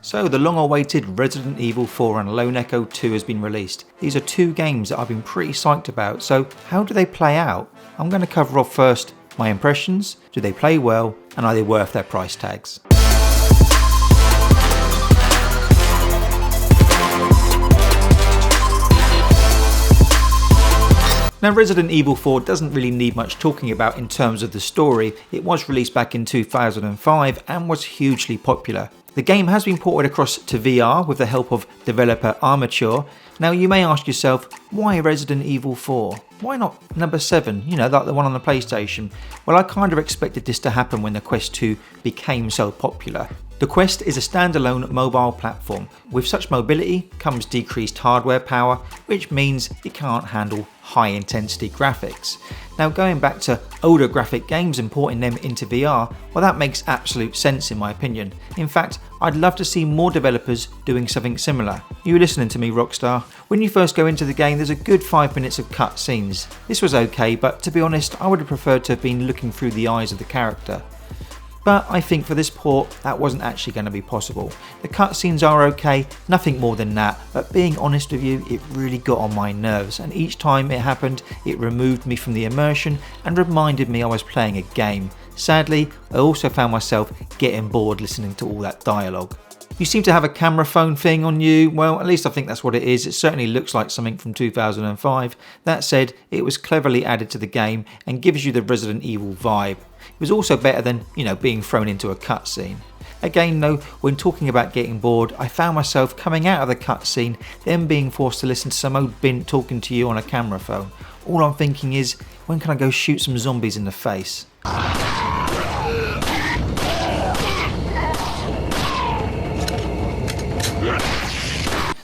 So the long-awaited Resident Evil 4 and Lone Echo 2 has been released. These are two games that I've been pretty psyched about, so how do they play out? I'm going to cover off first my impressions, do they play well, and are they worth their price tags? Now Resident Evil 4 doesn't really need much talking about in terms of the story. It was released back in 2005 and was hugely popular. The game has been ported across to VR with the help of developer Armature. Now you may ask yourself, why Resident Evil 4? Why not number 7, like the one on the PlayStation? Well, I kind of expected this to happen when the Quest 2 became so popular. The Quest is a standalone mobile platform. With such mobility comes decreased hardware power, which means it can't handle high intensity graphics. Now going back to older graphic games and porting them into VR, well that makes absolute sense in my opinion. In fact, I'd love to see more developers doing something similar. You listening to me, Rockstar? When you first go into the game, there's a good 5 minutes of cutscenes. This was okay, but to be honest, I would have preferred to have been looking through the eyes of the character. But I think for this port, that wasn't actually going to be possible. The cutscenes are okay, nothing more than that, but being honest with you, it really got on my nerves, and each time it happened, it removed me from the immersion and reminded me I was playing a game. Sadly, I also found myself getting bored listening to all that dialogue. You seem to have a camera phone thing on you. Well, at least I think that's what it is. It certainly looks like something from 2005. That said, it was cleverly added to the game and gives you the Resident Evil vibe. It was also better than, being thrown into a cutscene. Again though, when talking about getting bored, I found myself coming out of the cutscene, then being forced to listen to some old bint talking to you on a camera phone. All I'm thinking is, when can I go shoot some zombies in the face?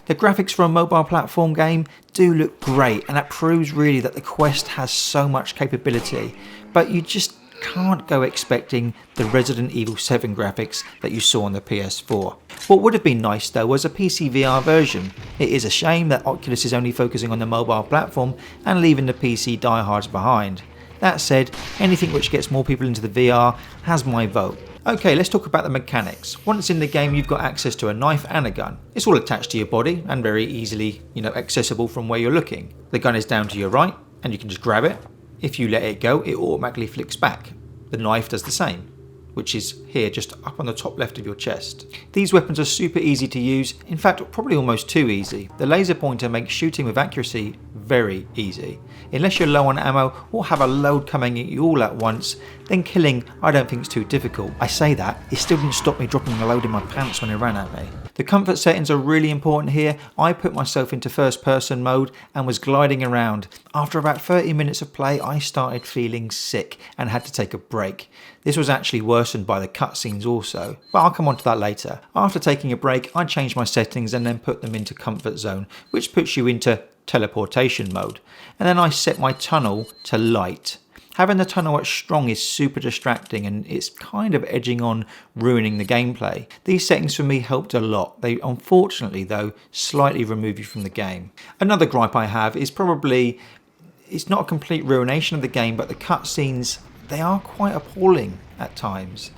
The graphics for a mobile platform game do look great, and that proves really that the Quest has so much capability, but you just can't go expecting the Resident Evil 7 graphics that you saw on the PS4. What would have been nice though was a PC VR version. It is a shame that Oculus is only focusing on the mobile platform and leaving the PC diehards behind. That said, anything which gets more people into the VR has my vote. Okay, let's talk about the mechanics. Once in the game, you've got access to a knife and a gun. It's all attached to your body and very easily, accessible from where you're looking. The gun is down to your right and you can just grab it. If you let it go, it automatically flicks back. The knife does the same, which is here just up on the top left of your chest. These weapons are super easy to use, in fact probably almost too easy. The laser pointer makes shooting with accuracy very easy. Unless you're low on ammo or have a load coming at you all at once, then killing I don't think is too difficult. I say that, it still didn't stop me dropping a load in my pants when it ran at me. The comfort settings are really important here. I put myself into first person mode and was gliding around. After about 30 minutes of play, I started feeling sick and had to take a break. This was actually worsened by the cutscenes also, but I'll come on to that later. After taking a break, I changed my settings and then put them into comfort zone, which puts you into teleportation mode. And then I set my tunnel to light. Having the tunnel at strong is super distracting and it's kind of edging on ruining the gameplay. These settings for me helped a lot. They unfortunately though slightly remove you from the game. Another gripe I have is probably, it's not a complete ruination of the game, but the cutscenes, they are quite appalling at times.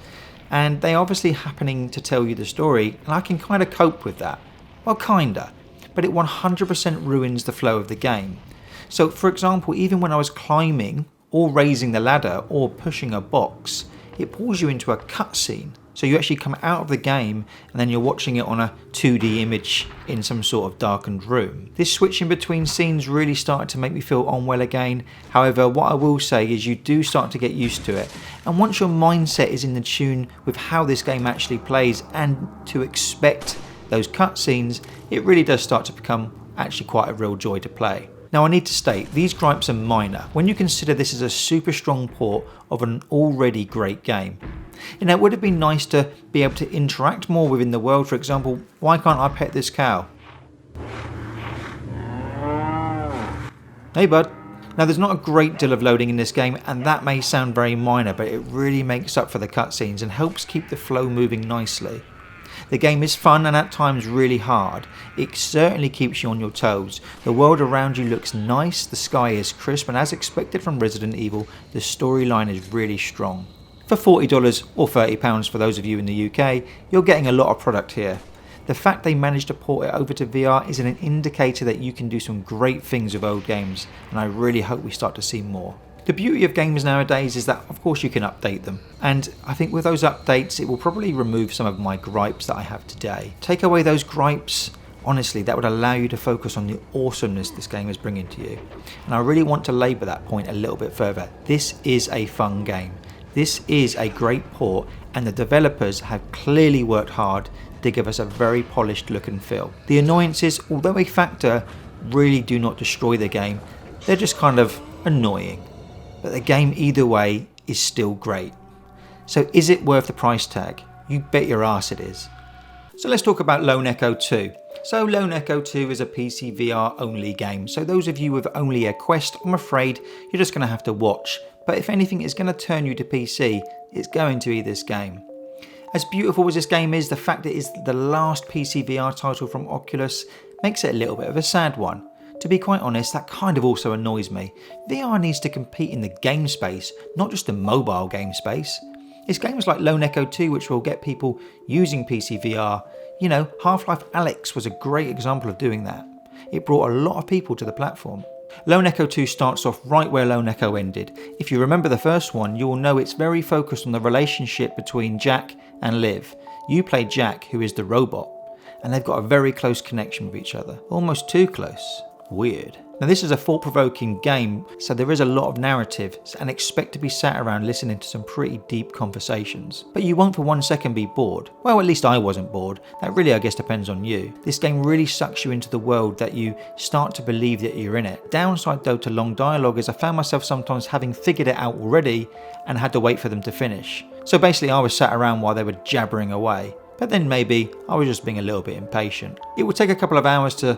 And they are obviously happening to tell you the story, and I can kind of cope with that. Well, kinda. But it 100% ruins the flow of the game. So for example, even when I was climbing or raising the ladder or pushing a box, it pulls you into a cutscene. So you actually come out of the game and then you're watching it on a 2D image in some sort of darkened room. This switching between scenes really started to make me feel unwell again. However, what I will say is you do start to get used to it. And once your mindset is in the tune with how this game actually plays and to expect those cutscenes, it really does start to become actually quite a real joy to play. Now I need to state, these gripes are minor when you consider this is a super strong port of an already great game. It would have been nice to be able to interact more within the world. For example, why can't I pet this cow? Hey bud. Now there's not a great deal of loading in this game, and that may sound very minor, but it really makes up for the cutscenes and helps keep the flow moving nicely. The game is fun and at times really hard. It certainly keeps you on your toes. The world around you looks nice, the sky is crisp, and as expected from Resident Evil, the storyline is really strong. For $40 or £30 for those of you in the UK, you're getting a lot of product here. The fact they managed to port it over to VR is an indicator that you can do some great things with old games, and I really hope we start to see more. The beauty of games nowadays is that of course you can update them, and I think with those updates it will probably remove some of my gripes that I have today. Take away those gripes, honestly that would allow you to focus on the awesomeness this game is bringing to you. And I really want to labour that point a little bit further. This is a fun game. This is a great port, and the developers have clearly worked hard to give us a very polished look and feel. The annoyances, although a factor, really do not destroy the game. They're just kind of annoying. But the game either way is still great. So is it worth the price tag? You bet your ass it is. So let's talk about Lone Echo 2. So Lone Echo 2 is a PC VR only game. So those of you with only a Quest, I'm afraid you're just going to have to watch. But if anything is going to turn you to PC, it's going to be this game. As beautiful as this game is, the fact it is the last PC VR title from Oculus makes it a little bit of a sad one. To be quite honest, that kind of also annoys me. VR needs to compete in the game space, not just the mobile game space. It's games like Lone Echo 2 which will get people using PC VR. You know, Half-Life Alyx was a great example of doing that. It brought a lot of people to the platform. Lone Echo 2 starts off right where Lone Echo ended. If you remember the first one, you will know it's very focused on the relationship between Jack and Liv. You play Jack, who is the robot, and they've got a very close connection with each other. Almost too close. Weird. Now this is a thought-provoking game, so there is a lot of narrative, and expect to be sat around listening to some pretty deep conversations. But you won't for 1 second be bored. Well, at least I wasn't bored. That really I guess depends on you. This game really sucks you into the world that you start to believe that you're in it. Downside though to long dialogue is I found myself sometimes having figured it out already and had to wait for them to finish. So basically I was sat around while they were jabbering away. But then maybe I was just being a little bit impatient. It would take a couple of hours to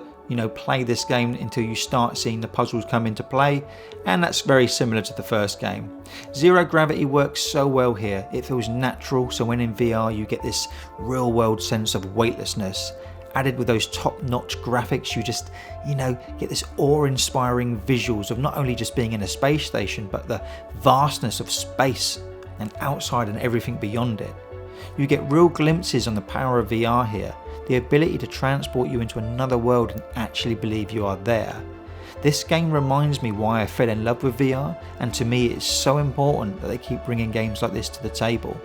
play this game until you start seeing the puzzles come into play, and that's very similar to the first game. Zero gravity works so well here. It feels natural, so when in VR you get this real world sense of weightlessness. Added with those top-notch graphics, you just, get this awe-inspiring visuals of not only just being in a space station, but the vastness of space and outside and everything beyond it. You get real glimpses on the power of VR here, the ability to transport you into another world and actually believe you are there. This game reminds me why I fell in love with VR, and to me it's so important that they keep bringing games like this to the table.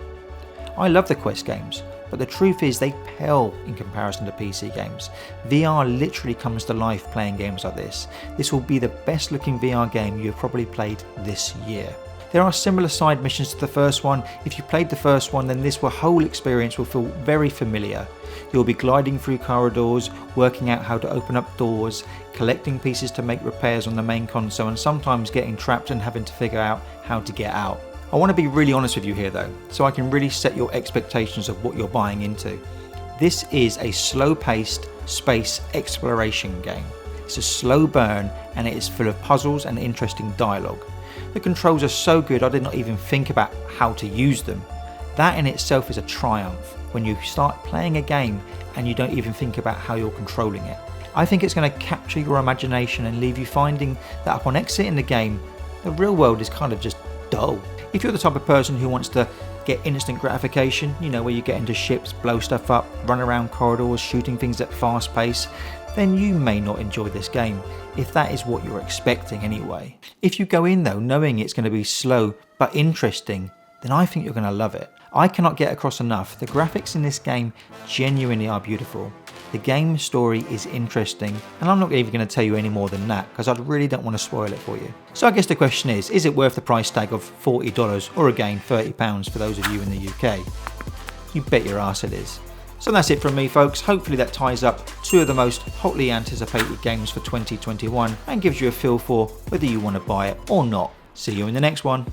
I love the Quest games, but the truth is they pale in comparison to PC games. VR literally comes to life playing games like this. This will be the best looking VR game you have probably played this year. There are similar side missions to the first one. If you played the first one, then this whole experience will feel very familiar. You'll be gliding through corridors, working out how to open up doors, collecting pieces to make repairs on the main console, and sometimes getting trapped and having to figure out how to get out. I want to be really honest with you here though, so I can really set your expectations of what you're buying into. This is a slow-paced space exploration game. It's a slow burn, and it is full of puzzles and interesting dialogue. The controls are so good I did not even think about how to use them. That in itself is a triumph, when you start playing a game and you don't even think about how you're controlling it. I think it's going to capture your imagination and leave you finding that upon exiting the game, the real world is kind of just dull. If you're the type of person who wants to get instant gratification, where you get into ships, blow stuff up, run around corridors, shooting things at fast pace, then you may not enjoy this game, if that is what you're expecting anyway. If you go in though knowing it's going to be slow but interesting, then I think you're going to love it. I cannot get across enough, the graphics in this game genuinely are beautiful. The game story is interesting, and I'm not even going to tell you any more than that because I really don't want to spoil it for you. So I guess the question is it worth the price tag of $40 or again £30 for those of you in the UK? You bet your ass it is. So that's it from me folks. Hopefully that ties up two of the most hotly anticipated games for 2021 and gives you a feel for whether you want to buy it or not. See you in the next one.